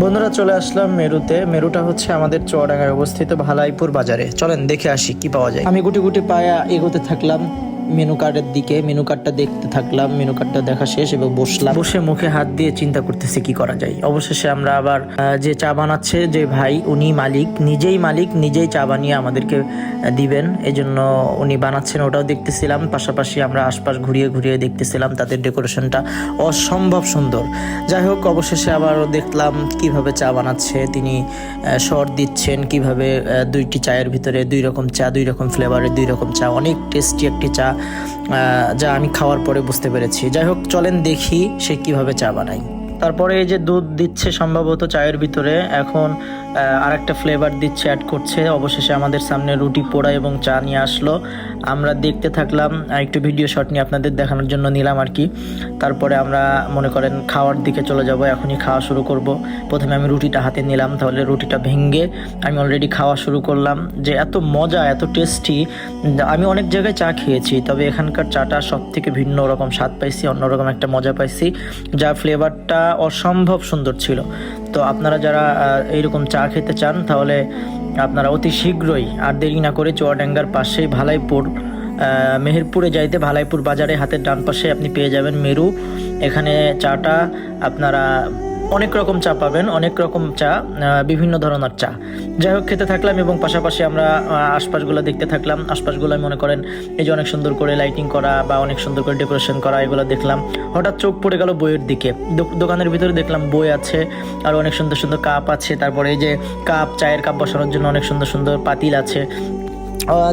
বন্ধুরা, চলে আসলাম মেরুতে। মেরুটা হচ্ছে আমাদের চুয়াডাঙ্গায় অবস্থিত ভালাইপুর বাজারে। চলেন দেখে আসি কি পাওয়া যায়। আমি গুটি গুটি পায়া এগোতে থাকলাম মেনু কার্ডের দিকে। মেনু কার্ডটা দেখতে থাকলাম, মেনু কার্ডটা দেখা শেষ এবং বসলাম। বসে মুখে হাত দিয়ে চিন্তা করতেছি কি করা যায়। অবশেষে আমরা আবার যে চা বানাচ্ছে যে ভাই, উনি মালিক নিজেই চা বানিয়ে আমাদেরকে দিবেন, এই জন্য উনি বানাচ্ছেন ওটাও দেখতেছিলাম। পাশাপাশি আমরা আশপাশ ঘুরিয়ে ঘুরিয়ে দেখতেছিলাম, তাদের ডেকোরেশনটা অসম্ভব সুন্দর। যাই হোক, অবশেষে আবারও দেখলাম কিভাবে চা বানাচ্ছে তিনি, শর্ট দিচ্ছেন কিভাবে। দুইটি চায়ের ভিতরে দুই রকম চা, দুই রকম ফ্লেভারের দুই রকম চা, অনেক টেস্টি একটি চা, যা আমি খাওয়ার পরে বুঝতে পেরেছি। যাই হোক, চলেন দেখি সে কিভাবে চা বানায়। তারপরে এই যে দুধ দিচ্ছে সম্ভবত চায়ের ভিতরে, এখন আরেকটা ফ্লেভার দিচ্ছে, অ্যাড করছে। অবশেষে আমাদের সামনে রুটি পোড়া এবং চা নিয়ে আসলো। আমরা দেখতে থাকলাম, একটু ভিডিও শট নিয়ে আপনাদের দেখানোর জন্য নিলাম আর কি। তারপরে আমরা মনে করেন খাওয়ার দিকে চলে যাব, এখনই খাওয়া শুরু করব। প্রথমে আমি রুটিটা হাতে নিলাম, তাহলে রুটিটা ভেঙে আমি অলরেডি খাওয়া শুরু করলাম। যে এত মজা, এত টেস্টি। আমি অনেক জায়গায় চা খেয়েছি, তবে এখানকার চাটা সব থেকে ভিন্ন রকম স্বাদ পাইছি, অন্যরকম একটা মজা পাইছি, যার ফ্লেভারটা অসম্ভব সুন্দর ছিল। তো আপনারা যারা এইরকম চা খেতে চান, তাহলে আপনারা অতি শীঘ্রই আর দেরি না করে চুয়াডাঙ্গার পাশেই ভালাইপুর, মেহেরপুরে যাইতে ভালাইপুর বাজারে হাতের ডান পাশে আপনি পেয়ে যাবেন মেরু। এখানে চাটা আপনারা অনেক রকম চা পাবেন, অনেক রকম চা, বিভিন্ন ধরনের চা। যাই হোক, খেতে থাকলাম এবং পাশাপাশি আমরা আশপাশগুলো দেখতে থাকলাম। আশপাশগুলো মনে করেন এই যে অনেক সুন্দর করে লাইটিং করা বা অনেক সুন্দর করে ডেকোরেশন করা, এগুলো দেখলাম। হঠাৎ চোখ পড়ে গেল বইয়ের দিকে। দোকানের ভিতরে দেখলাম বই আছে, আর অনেক সুন্দর সুন্দর কাপ আছে। তারপরে এই যে কাপ, চায়ের কাপ বসানোর জন্য অনেক সুন্দর সুন্দর পাতিল আছে।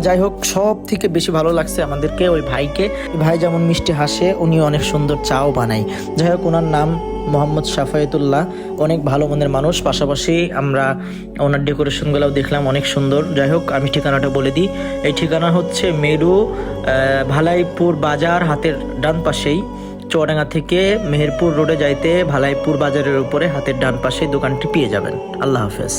যাই হোক, সব থেকে বেশি ভালো লাগছে আমাদেরকে ওই ভাইকে। ভাই যেমন মিষ্টি হাসে, উনি অনেক সুন্দর চাও বানায়। যাই হোক, ওনার নাম মোহাম্মদ শাফায়েতুল্লাহ, অনেক ভালো মনের মানুষ। পাশাপাশি আমরা ওনার ডেকোরেশনগুলোও দেখলাম, অনেক সুন্দর। যাই হোক, আমি ঠিকানাটা বলে দিই। এই ঠিকানা হচ্ছে মেরু, ভালাইপুর বাজার, হাতের ডান পাশেই। চুয়াডাঙ্গা থেকে মেহেরপুর রোডে যাইতে ভালাইপুর বাজারের উপরে হাতের ডান পাশে দোকানটি পেয়ে যাবেন। আল্লাহ হাফেজ।